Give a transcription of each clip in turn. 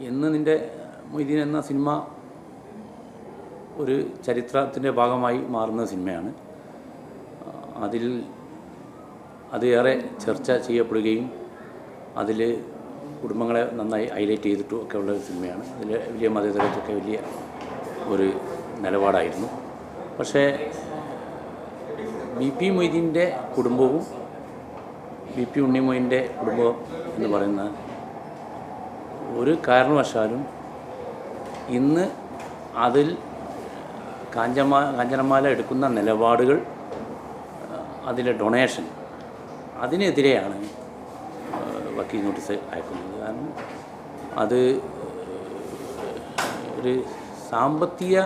എന്ന് നിൻ്റെ മൊയ്തീൻ എന്ന സിനിമ ഒരു ചരിത്രത്തിൻ്റെ ഭാഗമായി മാറുന്ന സിനിമയാണ്. അത് ഏറെ ചർച്ച ചെയ്യപ്പെടുകയും അതിൽ കുടുംബങ്ങളെ നന്നായി ഹൈലൈറ്റ് ചെയ്തിട്ടും ഒക്കെ ഉള്ള ഒരു സിനിമയാണ്. അതിൽ വലിയ മതേതരത്വമൊക്കെ വലിയ ഒരു നിലപാടായിരുന്നു. പക്ഷേ വി പി മൊയ്തീൻ്റെ കുടുംബവും വി പി ഉണ്ണിമൊയ്ൻ്റെ കുടുംബം എന്ന് പറയുന്ന ഒരു കാരണവശാലും ഇന്ന് അതിൽ കാഞ്ചനമാല എടുക്കുന്ന നിലപാടുകൾ, അതിലെ ഡൊണേഷൻ, അതിനെതിരെയാണ് വക്കീൽ നോട്ടീസ് അയക്കുന്നത്. കാരണം അത് ഒരു സാമ്പത്തിക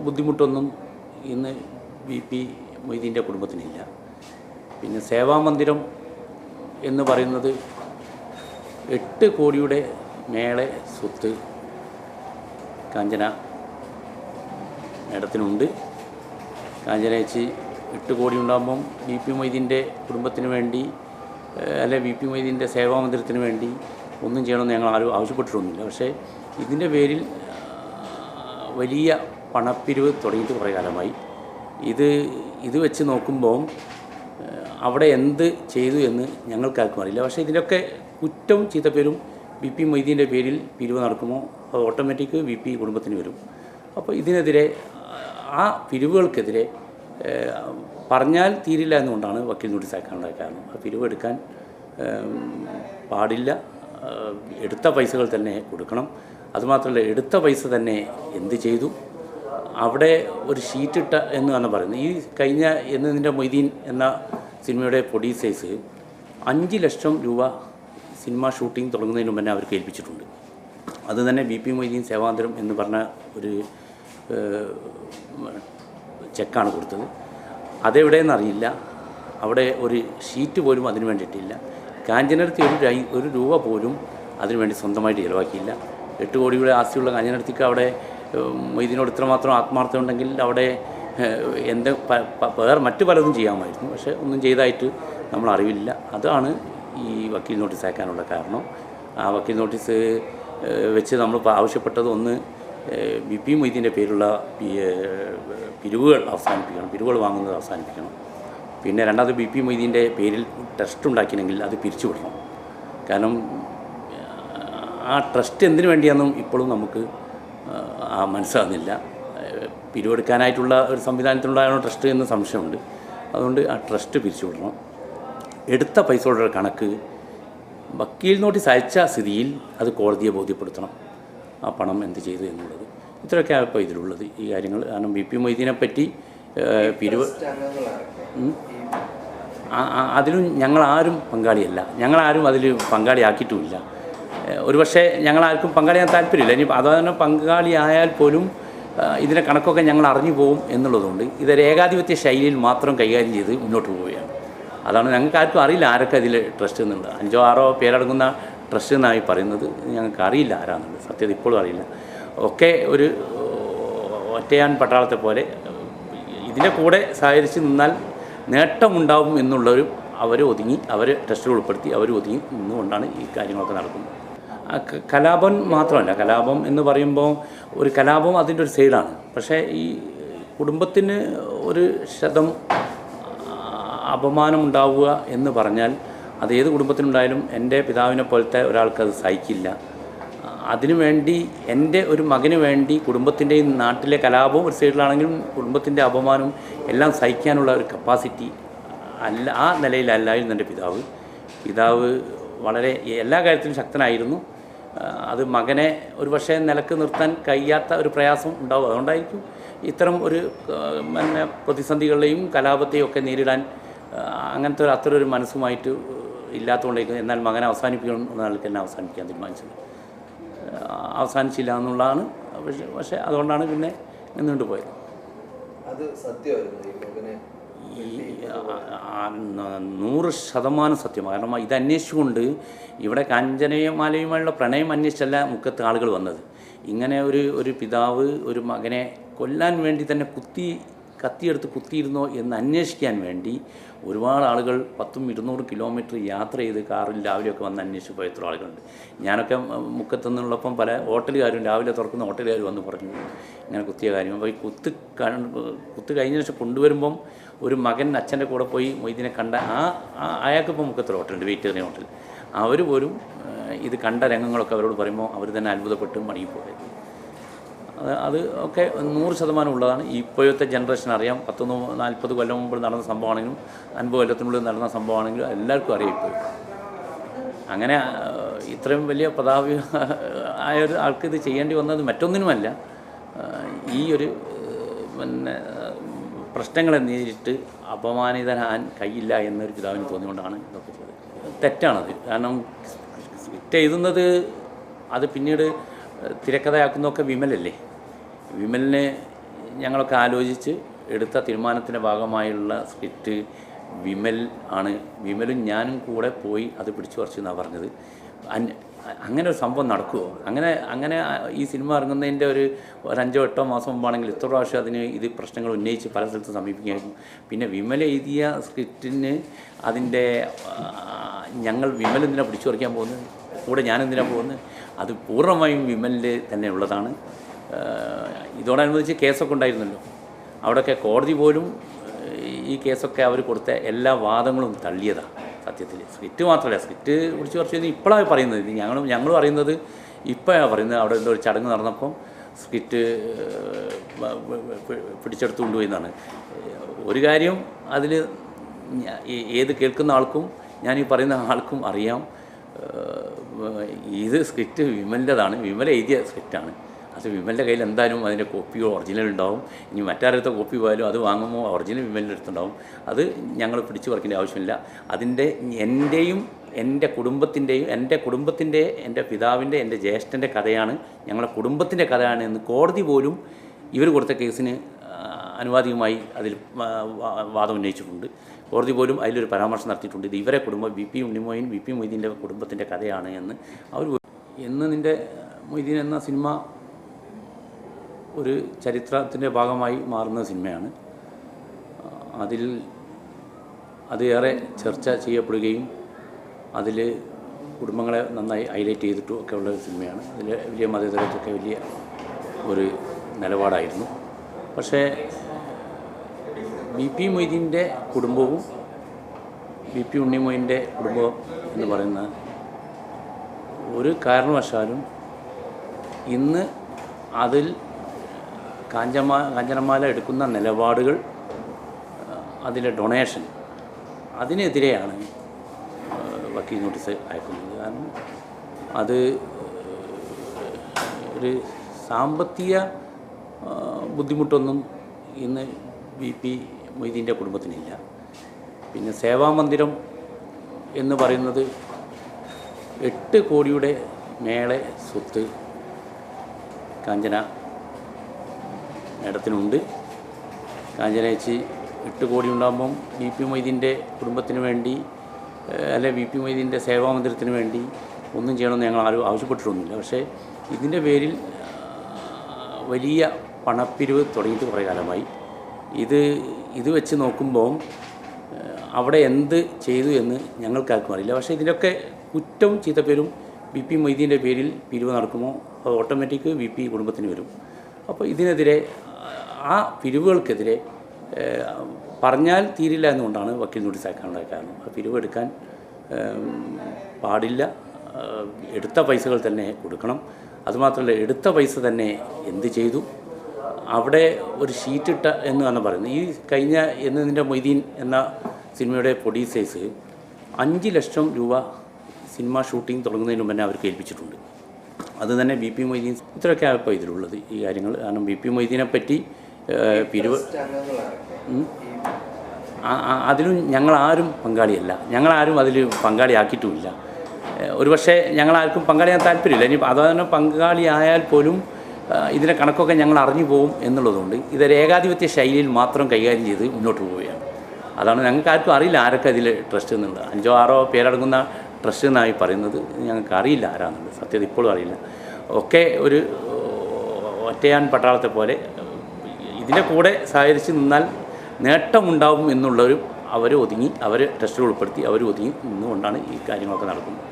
ബുദ്ധിമുട്ടൊന്നും ഇന്ന് വി പി മൊയ്തീൻ്റെ കുടുംബത്തിനില്ല. പിന്നെ സേവാമന്ദിരം എന്ന് പറയുന്നത് 8 കോടിയുടെ മേലെ സ്വത്ത് കാഞ്ചന മേഡത്തിനുണ്ട്. കാഞ്ചനേച്ചി 8 കോടി ഉണ്ടാകുമ്പം വി പി മൊയ്തീൻ്റെ കുടുംബത്തിന് വേണ്ടി അല്ലെ വി പി മൊയ്തീൻ്റെ സേവാമന്ദിരത്തിന് വേണ്ടി ഒന്നും ചെയ്യണമെന്ന് ഞങ്ങൾ ആരും ആവശ്യപ്പെട്ടിട്ടൊന്നുമില്ല. പക്ഷേ ഇതിൻ്റെ പേരിൽ വലിയ പണപ്പിരിവ് തുടങ്ങിയിട്ട് കുറേ കാലമായി. ഇത് വെച്ച് നോക്കുമ്പോൾ അവിടെ എന്ത് ചെയ്തു എന്ന് ഞങ്ങൾക്കാർക്കും അറിയില്ല. പക്ഷേ ഇതിൻ്റെയൊക്കെ കുറ്റവും ചീത്തപ്പേരും വി പി മൊയ്തീൻ്റെ പേരിൽ പിരിവ് നടക്കുമോ അത് ഓട്ടോമാറ്റിക് വി പി കുടുംബത്തിന് വരും. അപ്പോൾ ഇതിനെതിരെ, ആ പിരിവുകൾക്കെതിരെ പറഞ്ഞാൽ തീരില്ല എന്നുകൊണ്ടാണ് വക്കീൽ നോട്ടീസ് അയക്കാനുള്ള കാരണം. ആ പിരിവ് എടുക്കാൻ പാടില്ല, എടുത്ത പൈസകൾ തന്നെ കൊടുക്കണം. അതുമാത്രമല്ല, എടുത്ത പൈസ തന്നെ എന്ത് ചെയ്തു, അവിടെ ഒരു ഷീറ്റിട്ട എന്ന് തന്നെ പറയുന്നത്. ഈ കഴിഞ്ഞ നിൻ്റെ മൊയ്തീൻ എന്ന സിനിമയുടെ പ്രൊഡ്യൂസേഴ്സ് 5 ലക്ഷം രൂപ സിനിമ ഷൂട്ടിംഗ് തുടങ്ങുന്നതിന് മുമ്പ് തന്നെ അവർക്ക് ഏൽപ്പിച്ചിട്ടുണ്ട്. അത് തന്നെ വി പി മൊയ്തീൻ സേവാന്തരം എന്ന് പറഞ്ഞ ഒരു ചെക്കാണ് കൊടുത്തത്. അതെവിടെയെന്നറിയില്ല. അവിടെ ഒരു ഷീറ്റ് പോലും അതിന് വേണ്ടിയിട്ടില്ല. കാഞ്ചനടുത്ത് ഒരു രൂപ പോലും അതിനുവേണ്ടി സ്വന്തമായിട്ട് ചിലവാക്കിയില്ല. 8 കോടിയുടെ ആസ്തിയുള്ള കാഞ്ചനടുത്തേക്ക് അവിടെ മൊയ്തീനോട് ഇത്രമാത്രം ആത്മാർത്ഥം ഉണ്ടെങ്കിൽ അവിടെ വേറെ മറ്റു പലതും ചെയ്യാമായിരുന്നു. പക്ഷേ ഒന്നും ചെയ്തതായിട്ട് നമ്മൾ അറിവില്ല. അതാണ് ഈ വക്കീൽ നോട്ടീസ് അയക്കാനുള്ള കാരണം. ആ വക്കീൽ നോട്ടീസ് വെച്ച് നമ്മൾ ആവശ്യപ്പെട്ടത്, ഒന്ന് വി പി മൊയ്തീൻ്റെ പേരുള്ള പിരിവുകൾ അവസാനിപ്പിക്കണം, പിരിവുകൾ വാങ്ങുന്നത് അവസാനിപ്പിക്കണം. പിന്നെ രണ്ടാമത് വി പി മൊയ്തീൻ്റെ പേരിൽ ട്രസ്റ്റ് ഉണ്ടാക്കിയെങ്കിൽ അത് പിരിച്ചുവിടണം. കാരണം ആ ട്രസ്റ്റ് എന്തിനു വേണ്ടിയാണെന്നും ഇപ്പോഴും നമുക്ക് മനസ്സിലാകുന്നില്ല. പിരിവെടുക്കാനായിട്ടുള്ള ഒരു സംവിധാനത്തിലുണ്ടായ ട്രസ്റ്റ് എന്ന് സംശയമുണ്ട്. അതുകൊണ്ട് ആ ട്രസ്റ്റ് പിരിച്ചുവിടണം. എടുത്ത പൈസകളുടെ കണക്ക് വക്കീൽ നോട്ടീസ് അയച്ച സ്ഥിതിയിൽ അത് കോടതിയെ ബോധ്യപ്പെടുത്തണം, ആ പണം എന്ത് ചെയ്തു എന്നുള്ളത്. ഇത്രയൊക്കെയാണ് ഇപ്പോൾ ഇതിലുള്ളത് ഈ കാര്യങ്ങൾ. കാരണം വി പി മൊയ്തീനെ പറ്റി പിരിവ് അതിലും ഞങ്ങളാരും പങ്കാളിയല്ല, ഞങ്ങളാരും അതിൽ പങ്കാളിയാക്കിയിട്ടുമില്ല. ഒരുപക്ഷെ ഞങ്ങളാർക്കും പങ്കാളിയാൻ താല്പര്യമില്ല. ഇനി അതുതന്നെ പങ്കാളിയായാൽ പോലും ഇതിൻ്റെ കണക്കൊക്കെ ഞങ്ങൾ അറിഞ്ഞു പോകും എന്നുള്ളതുകൊണ്ട് ഇതൊരു ഏകാധിപത്യ ശൈലിയിൽ മാത്രം കൈകാര്യം ചെയ്ത് മുന്നോട്ട് പോവുകയാണ്. അതാണ് ഞങ്ങൾക്ക് ആർക്കും അറിയില്ല ആരൊക്കെ അതിൽ ട്രസ്റ്റ് എന്നുള്ളത്. 5-6 പേരടങ്ങുന്ന ട്രസ്റ്റ് എന്നായി പറയുന്നത്. ഞങ്ങൾക്ക് അറിയില്ല ആരാന്നുള്ളത്, സത്യത ഇപ്പോഴും അറിയില്ല. ഒക്കെ ഒരു ഒറ്റയാൻ പട്ടാളത്തെ പോലെ ഇതിൻ്റെ കൂടെ സഹകരിച്ച് നിന്നാൽ നേട്ടമുണ്ടാവും എന്നുള്ളൊരു അവർ ട്രസ്റ്റിൽ ഉൾപ്പെടുത്തി ഒതുങ്ങി നിന്നുകൊണ്ടാണ് ഈ കാര്യങ്ങളൊക്കെ നടക്കുന്നത്. കലാപം മാത്രമല്ല, കലാപം എന്ന് പറയുമ്പോൾ ഒരു കലാപം അതിൻ്റെ ഒരു സൈഡാണ്. പക്ഷേ ഈ കുടുംബത്തിന് ഒരു ശതം അപമാനം ഉണ്ടാവുക എന്ന് പറഞ്ഞാൽ അത് ഏത് കുടുംബത്തിനുണ്ടായാലും എൻ്റെ പിതാവിനെ പോലത്തെ ഒരാൾക്കത് സഹിക്കില്ല. അതിനുവേണ്ടി എൻ്റെ ഒരു മകന് വേണ്ടി കുടുംബത്തിൻ്റെയും നാട്ടിലെ കലാപവും ഒരു സൈഡിലാണെങ്കിലും കുടുംബത്തിൻ്റെ അപമാനവും എല്ലാം സഹിക്കാനുള്ള ഒരു കപ്പാസിറ്റി ആ നിലയിലല്ലായിരുന്നു എൻ്റെ പിതാവ് വളരെ എല്ലാ കാര്യത്തിലും ശക്തനായിരുന്നു. അത് മകനെ ഒരു പക്ഷേ നിലക്ക് നിർത്താൻ കഴിയാത്ത ഒരു പ്രയാസം ഉണ്ടാവും. അതുകൊണ്ടായിരിക്കും ഇത്തരം ഒരു പ്രതിസന്ധികളെയും കലാപത്തെയും ഒക്കെ നേരിടാൻ അങ്ങനത്തെ അത്തരൊരു മനസ്സുമായിട്ട് ഇല്ലാത്തതുകൊണ്ടായിരിക്കും. എന്നാൽ മകനെ അവസാനിപ്പിക്കണം എന്ന ആൾക്ക് തന്നെ അവസാനിപ്പിക്കാൻ തീരുമാനിച്ചത്. അവസാനിച്ചില്ല എന്നുള്ളതാണ്. പക്ഷേ അതുകൊണ്ടാണ് പിന്നെ നിന്നുകൊണ്ട് പോയത്. അത് സത്യമായിരുന്നു 100% സത്യം. കാരണം ഇത് അന്വേഷിച്ചുകൊണ്ട് ഇവിടെ കാഞ്ചനമാലയുമായുള്ള പ്രണയം അന്വേഷിച്ചല്ല മുക്കത്ത് ആളുകൾ വന്നത്. ഇങ്ങനെ ഒരു പിതാവ് ഒരു മകനെ കൊല്ലാൻ വേണ്ടി തന്നെ കുത്തി കത്തിയെടുത്ത് കുത്തിയിരുന്നോ എന്ന് അന്വേഷിക്കാൻ വേണ്ടി ഒരുപാട് ആളുകൾ 100-200 കിലോമീറ്റർ യാത്ര ചെയ്ത് കാറിൽ രാവിലെയൊക്കെ വന്ന് അന്വേഷിച്ച് പോയ എത്ര ആളുകളുണ്ട്. ഞാനൊക്കെ മുക്കത്തു നിന്നുള്ളപ്പം പല ഹോട്ടലുകാരും രാവിലെ തുറക്കുന്ന ഹോട്ടലുകാർ വന്ന് പറഞ്ഞു ഇങ്ങനെ കുത്തിയ കാര്യം. അപ്പോൾ ഈ കുത്ത് കഴിഞ്ഞ ശേഷം കൊണ്ടുവരുമ്പം ഒരു മകൻ അച്ഛൻ്റെ കൂടെ പോയി മൊയ്തീനെ കണ്ട അയാൾക്കിപ്പോൾ മുക്കത്തൊരു ഹോട്ടലുണ്ട്, വെജിറ്റേറിയൻ ഹോട്ടൽ. അവർ പോലും ഇത് കണ്ട രംഗങ്ങളൊക്കെ അവരോട് പറയുമ്പോൾ അവർ തന്നെ അത്ഭുതപ്പെട്ട് മടങ്ങിപ്പോയത്. അത് ഒക്കെ 100% ഉള്ളതാണ്. ഇപ്പോഴത്തെ ജനറേഷൻ അറിയാം. 40 കൊല്ലം മുമ്പ് നടന്ന സംഭവമാണെങ്കിലും 50 കൊല്ലത്തിനുള്ളിൽ നടന്ന സംഭവമാണെങ്കിലും എല്ലാവർക്കും അറിയാം. ഇപ്പോൾ അങ്ങനെ ഇത്രയും വലിയ പ്രതാപി ആയ ഒരു ആൾക്ക് ഇത് ചെയ്യേണ്ടി വന്നത് മറ്റൊന്നിനുമല്ല, ഈ ഒരു പിന്നെ പ്രശ്നങ്ങളെ നേരിട്ട് അപമാനിതനാൻ കഴിയില്ല എന്നൊരു പിതാവിന് തോന്നിയുകൊണ്ടാണ് ഇതൊക്കെ ചെയ്തത്. തെറ്റാണത്. കാരണം സ്ക്രിപ്റ്റ് എഴുതുന്നത് അത് പിന്നീട് തിരക്കഥയാക്കുന്നതൊക്കെ വിമലല്ലേ. വിമലിനെ ഞങ്ങളൊക്കെ ആലോചിച്ച് എടുത്ത തീരുമാനത്തിൻ്റെ ഭാഗമായുള്ള സ്ക്രിപ്റ്റ് വിമൽ ആണ്. വിമലും ഞാനും കൂടെ പോയി അത് പിടിച്ചു പറിച്ചു എന്നാണ് പറഞ്ഞത്. അങ്ങനെ ഒരു സംഭവം നടക്കുമോ? അങ്ങനെ ഈ സിനിമ ഇറങ്ങുന്നതിൻ്റെ ഒരു 5-8 മാസം മുമ്പാണെങ്കിൽ ഇത്ര പ്രാവശ്യം അതിന് ഇത് പ്രശ്നങ്ങൾ ഉന്നയിച്ച് പല സ്ഥലത്തും സമീപിക്കുകയായിരുന്നു. പിന്നെ വിമൽ എഴുതിയ സ്ക്രിപ്റ്റിന് അതിൻ്റെ വിമൽ എന്തിനാണ് പിടിച്ചു പറിക്കാൻ പോകുന്നത്, കൂടെ ഞാനെന്തിനാണ് പോകുന്നത്? അത് പൂർണ്ണമായും വിമലിൽ തന്നെ ഉള്ളതാണ്. ഇതോടനുബന്ധിച്ച് കേസൊക്കെ ഉണ്ടായിരുന്നല്ലോ. അവിടെയൊക്കെ കോടതി പോലും ഈ കേസൊക്കെ അവർ കൊടുത്ത എല്ലാ വാദങ്ങളും തള്ളിയതാണ്. സത്യത്തിൽ സ്ക്രിപ്റ്റ് മാത്രമല്ല, സ്ക്രിപ്റ്റ് പിടിച്ച് കുറച്ച് ഇപ്പോഴാണ് പറയുന്നത്. ഞങ്ങളും അറിയുന്നത് ഇപ്പോഴാണ് പറയുന്നത്. അവിടെ എന്തോ ഒരു ചടങ്ങ് നടന്നപ്പം സ്ക്രിപ്റ്റ് പിടിച്ചെടുത്ത് കൊണ്ടുപോയി എന്നാണ്. ഒരു കാര്യം അതിൽ ഏത് കേൾക്കുന്ന ആൾക്കും ഞാൻ ഈ പറയുന്ന ആൾക്കും അറിയാം, ഇത് സ്ക്രിപ്റ്റ് വിമലിൻ്റെതാണ്. വിമൽ എഴുതിയ സ്ക്രിപ്റ്റാണ്. അത് വിമലിൻ്റെ കയ്യിൽ എന്തായാലും അതിൻ്റെ കോപ്പിയോ ഒറിജിനൽ ഉണ്ടാവും. ഇനി മറ്റാരത്തെ കോപ്പി പോയാലും അത് വാങ്ങുമ്പോൾ ഒറിജിനൽ വിമലിൻ്റെ അടുത്തുണ്ടാവും. അത് ഞങ്ങൾ പിടിച്ചു പറിക്കേണ്ട ആവശ്യമില്ല. അതിൻ്റെ എൻ്റെ കുടുംബത്തിൻ്റെ എൻ്റെ പിതാവിൻ്റെ എൻ്റെ ജ്യേഷ്ഠൻ്റെ കഥയാണ്, ഞങ്ങളുടെ കുടുംബത്തിൻ്റെ കഥയാണ് എന്ന് കോടതി പോലും ഇവർ കൊടുത്ത കേസിന് അനുവാദികമായി അതിൽ വാദം ഉന്നയിച്ചിട്ടുണ്ട്. കോടതി പോലും അതിലൊരു പരാമർശം നടത്തിയിട്ടുണ്ട്. ഇത് ഇവരെ കുടുംബം വി പി മൊയ്തീൻ്റെ കുടുംബത്തിൻ്റെ കഥയാണ് എന്ന് അവർ. എന്ന് നിൻ്റെ മൊയ്തീൻ എന്ന സിനിമ ഒരു ചരിത്രത്തിൻ്റെ ഭാഗമായി മാറുന്ന സിനിമയാണ്. അത് ഏറെ ചർച്ച ചെയ്യപ്പെടുകയും അതിൽ കുടുംബങ്ങളെ നന്നായി ഹൈലൈറ്റ് ചെയ്തിട്ടും ഒക്കെ ഉള്ള ഒരു സിനിമയാണ്. അതിൽ വലിയ മതേതരത്വമൊക്കെ വലിയ ഒരു നിലപാടായിരുന്നു. പക്ഷേ വി പി മൊയ്തീൻ്റെ കുടുംബവും വി പി ഉണ്ണിമൊയ്തീൻ്റെ കുടുംബം എന്ന് പറയുന്ന ഒരു കാരണവശാലും ഇന്ന് അതിൽ കാഞ്ചനമാല എടുക്കുന്ന നിലപാടുകൾ, അതിലെ ഡൊണേഷൻ, അതിനെതിരെയാണ് വക്കീൽ നോട്ടീസ് അയക്കുന്നത്. കാരണം അത് ഒരു സാമ്പത്തിക ബുദ്ധിമുട്ടൊന്നും ഇന്ന് വി പി മൊയ്തീൻ്റെ കുടുംബത്തിനില്ല. പിന്നെ സേവാമന്ദിരം എന്ന് പറയുന്നത് 8 കോടിയുടെ മേലെ സ്വത്ത് കാഞ്ചന മേഡത്തിനുണ്ട്. കാഞ്ചനേച്ചി 8 കോടി ഉണ്ടാകുമ്പം വി പി മൊയ്തീൻ്റെ കുടുംബത്തിന് വേണ്ടി അല്ലെ വി പി മൊയ്തീൻ്റെ സേവാമന്ദിരത്തിന് വേണ്ടി ഒന്നും ചെയ്യണമെന്ന് ഞങ്ങൾ ആരും ആവശ്യപ്പെട്ടിട്ടൊന്നുമില്ല. പക്ഷേ ഇതിൻ്റെ പേരിൽ വലിയ പണപ്പിരിവ് തുടങ്ങിയിട്ട് കുറേ കാലമായി. ഇത് വെച്ച് നോക്കുമ്പോൾ അവിടെ എന്ത് ചെയ്തു എന്ന് ഞങ്ങൾക്കാർക്കും അറിയില്ല. പക്ഷേ ഇതിൻ്റെയൊക്കെ കുറ്റവും ചീത്തപ്പേരും വി പി മൊയ്തീൻ്റെ പേരിൽ പിരിവ് നടക്കുമോ അത് ഓട്ടോമാറ്റിക് വി പി കുടുംബത്തിന് വരും. അപ്പോൾ ഇതിനെതിരെ, ആ പിരിവുകൾക്കെതിരെ പറഞ്ഞാൽ തീരില്ല എന്നുകൊണ്ടാണ് വക്കീൽ നോട്ടീസ് അയക്കാനുള്ള കാരണം. ആ പിരിവ് എടുക്കാൻ പാടില്ല, എടുത്ത പൈസകൾ തന്നെ കൊടുക്കണം. അതുമാത്രമല്ല, എടുത്ത പൈസ തന്നെ എന്ത് ചെയ്തു, അവിടെ ഒരു ഷീറ്റിട്ട എന്നാണ് പറയുന്നത്. ഈ കഴിഞ്ഞ നിൻ്റെ മൊയ്തീൻ എന്ന സിനിമയുടെ പ്രൊഡ്യൂസേഴ്സ് 5 ലക്ഷം രൂപ സിനിമ ഷൂട്ടിംഗ് തുടങ്ങുന്നതിന് മുമ്പ് തന്നെ അവർക്ക് ഏൽപ്പിച്ചിട്ടുണ്ട്. അത് തന്നെ വി പി മൊയ്തീൻ. ഇത്രയൊക്കെ ഇപ്പോൾ ഇതിലുള്ളത് ഈ കാര്യങ്ങൾ. കാരണം വി പി മൊയ്തീനെ പറ്റി പിരിവ് അതിലും ഞങ്ങളാരും പങ്കാളിയല്ല, ഞങ്ങളാരും അതിൽ പങ്കാളിയാക്കിയിട്ടുമില്ല. ഒരുപക്ഷെ ഞങ്ങളാർക്കും പങ്കാളിയാൻ താല്പര്യമില്ല. ഇനി അതാണ് പങ്കാളിയായാൽ പോലും ഇതിൻ്റെ കണക്കൊക്കെ ഞങ്ങൾ അറിഞ്ഞു പോകും എന്നുള്ളതുകൊണ്ട് ഇതൊരു ഏകാധിപത്യ ശൈലിയിൽ മാത്രം കൈകാര്യം ചെയ്ത് മുന്നോട്ട് പോവുകയാണ്. അതാണ് ഞങ്ങൾക്ക് ആർക്കും അറിയില്ല ആരൊക്കെ ഇതിൽ ട്രസ്റ്റ് എന്നുള്ളത്. 5-6 പേരടങ്ങുന്ന ട്രസ്റ്റ് എന്നായി പറയുന്നത്. ഞങ്ങൾക്ക് അറിയില്ല ആരാന്നുള്ളത്, സത്യത ഇപ്പോഴും അറിയില്ല. ഒക്കെ ഒരു ഒറ്റയാൻ പട്ടാളത്തെ പോലെ ഇതിൻ്റെ കൂടെ സഹകരിച്ച് നിന്നാൽ നേട്ടമുണ്ടാവും എന്നുള്ളൊരു അവർ ടെസ്റ്റിൽ ഉൾപ്പെടുത്തി അവർ ഒതുങ്ങി നിന്നുകൊണ്ടാണ് ഈ കാര്യങ്ങളൊക്കെ നടക്കുന്നത്.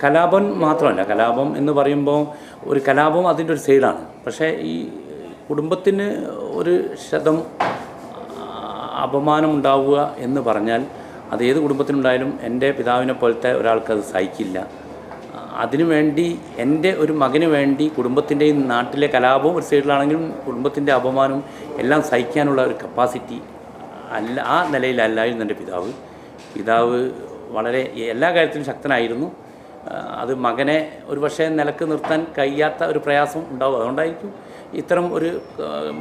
കലാപം മാത്രമല്ല, കലാപം എന്ന് പറയുമ്പോൾ ഒരു കലാപം അതിൻ്റെ ഒരു സൈഡാണ്. പക്ഷേ ഈ കുടുംബത്തിന് ഒരു ശതം അപമാനം ഉണ്ടാവുക എന്ന് പറഞ്ഞാൽ അത് ഏത് കുടുംബത്തിനുണ്ടായാലും എൻ്റെ പിതാവിനെ പോലത്തെ ഒരാൾക്കത് സഹിക്കില്ല. അതിനുവേണ്ടി എൻ്റെ ഒരു മകന് വേണ്ടി കുടുംബത്തിൻ്റെയും നാട്ടിലെ കലാപവും ഒരു സൈഡിലാണെങ്കിലും കുടുംബത്തിൻ്റെ അപമാനം എല്ലാം സഹിക്കാനുള്ള ഒരു കപ്പാസിറ്റി അല്ല, ആ നിലയിലല്ലായിരുന്നു എൻ്റെ പിതാവ് വളരെ എല്ലാ കാര്യത്തിലും ശക്തനായിരുന്നു. അത് മകനെ ഒരു പക്ഷേ നിലക്ക് നിർത്താൻ കഴിയാത്ത ഒരു പ്രയാസം ഉണ്ടാവും. അതുകൊണ്ടായിരിക്കും ഇത്തരം ഒരു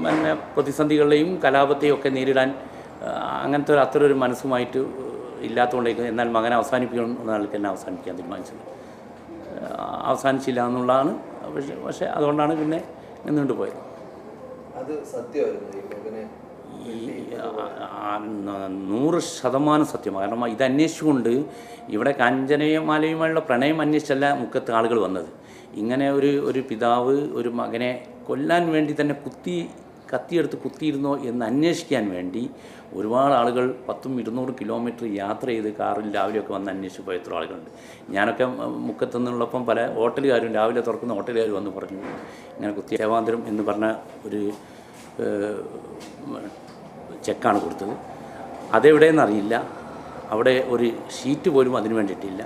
പിന്നെ പ്രതിസന്ധികളെയും കലാപത്തെയും ഒക്കെ നേരിടാൻ അങ്ങനത്തെ അത്തരൊരു മനസ്സുമായിട്ട് ഇല്ലാത്തതുകൊണ്ടായിരിക്കും. എന്നാൽ മകനെ അവസാനിപ്പിക്കണം എന്ന ആൾക്ക് തന്നെ അവസാനിപ്പിക്കാൻ തീരുമാനിച്ചത്. അവസാനിച്ചില്ല എന്നുള്ളതാണ്. പക്ഷേ അതുകൊണ്ടാണ് പിന്നെ നീണ്ടു പോയത്. അത് സത്യമായിരുന്നു ഈ മകനെ 100% സത്യമാണ്. കാരണം ഇത് അന്വേഷിച്ചുകൊണ്ട് ഇവിടെ കാഞ്ചനമാലയുമായുള്ള പ്രണയം അന്വേഷിച്ചല്ല മുക്കത്ത് ആളുകൾ വന്നത്. ഇങ്ങനെ ഒരു പിതാവ് ഒരു മകനെ കൊല്ലാൻ വേണ്ടി തന്നെ കത്തിയെടുത്ത് കുത്തിയിരുന്നോ എന്ന് അന്വേഷിക്കാൻ വേണ്ടി ഒരുപാട് ആളുകൾ 100-200 കിലോമീറ്റർ യാത്ര ചെയ്ത് കാറിൽ രാവിലെയൊക്കെ വന്ന് അന്വേഷിച്ച് പോയ എത്ര ആളുകളുണ്ട്. ഞാനൊക്കെ മുക്കത്ത് നിന്നുള്ളപ്പം പല ഹോട്ടലുകാരും രാവിലെ തുറക്കുന്ന ഹോട്ടലുകാർ വന്ന് പറഞ്ഞു ഇങ്ങനെ കുത്തി സേവാന്തരം എന്ന് പറഞ്ഞ ഒരു ചെക്കാണ് കൊടുത്തത്. അതെവിടെയെന്നറിയില്ല. അവിടെ ഒരു ഷീറ്റ് പോലും അതിന് വേണ്ടിയിട്ടില്ല.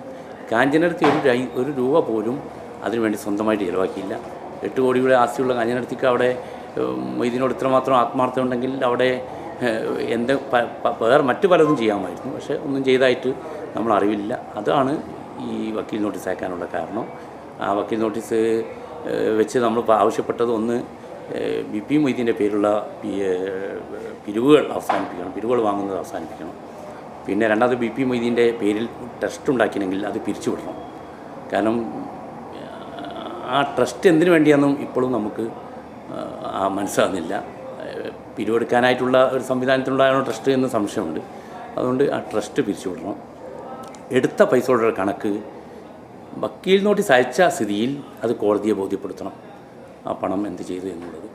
കാഞ്ചനടുത്ത് ഒരു രൂപ പോലും അതിനുവേണ്ടി സ്വന്തമായിട്ട് ചിലവാക്കിയില്ല. 8 കോടിയുടെ ആസ്തിയുള്ള കാഞ്ചനടുത്തേക്ക് അവിടെ ഇതിനോട് ഇത്രമാത്രം ആത്മാർത്ഥം ഉണ്ടെങ്കിൽ അവിടെ മറ്റു പലതും ചെയ്യാമായിരുന്നു. പക്ഷേ ഒന്നും ചെയ്തതായിട്ട് നമ്മൾ അറിവില്ല. അതാണ് ഈ വക്കീൽ നോട്ടീസ് അയക്കാനുള്ള കാരണം. ആ വക്കീൽ നോട്ടീസ് വെച്ച് നമ്മൾ ആവശ്യപ്പെട്ടത് ഒന്ന് BP മൊയ്തീൻ്റെ പേരുള്ള പിരിവുകൾ അവസാനിപ്പിക്കണം, പിരിവുകൾ വാങ്ങുന്നത് അവസാനിപ്പിക്കണം. പിന്നെ രണ്ടാമത് BP മൊയ്തീൻ്റെ പേരിൽ ട്രസ്റ്റ് ഉണ്ടാക്കിയെങ്കിൽ അത് പിരിച്ചുവിടണം. കാരണം ആ ട്രസ്റ്റ് എന്തിനു വേണ്ടിയാണെന്നും ഇപ്പോഴും നമുക്ക് മനസ്സിലാകുന്നില്ല. പിരിവെടുക്കാനായിട്ടുള്ള ഒരു സംവിധാനത്തിലുണ്ടായ ട്രസ്റ്റ് എന്ന് സംശയമുണ്ട്. അതുകൊണ്ട് ആ ട്രസ്റ്റ് പിരിച്ചുവിടണം. എടുത്ത പൈസയുടെ കണക്ക് വക്കീൽ നോട്ടീസ് അയച്ച സ്ഥിതിയിൽ അത് കോടതിയെ ബോധ്യപ്പെടുത്തണം, ആ പണം എന്ത് ചെയ്തു എന്നുള്ളത്.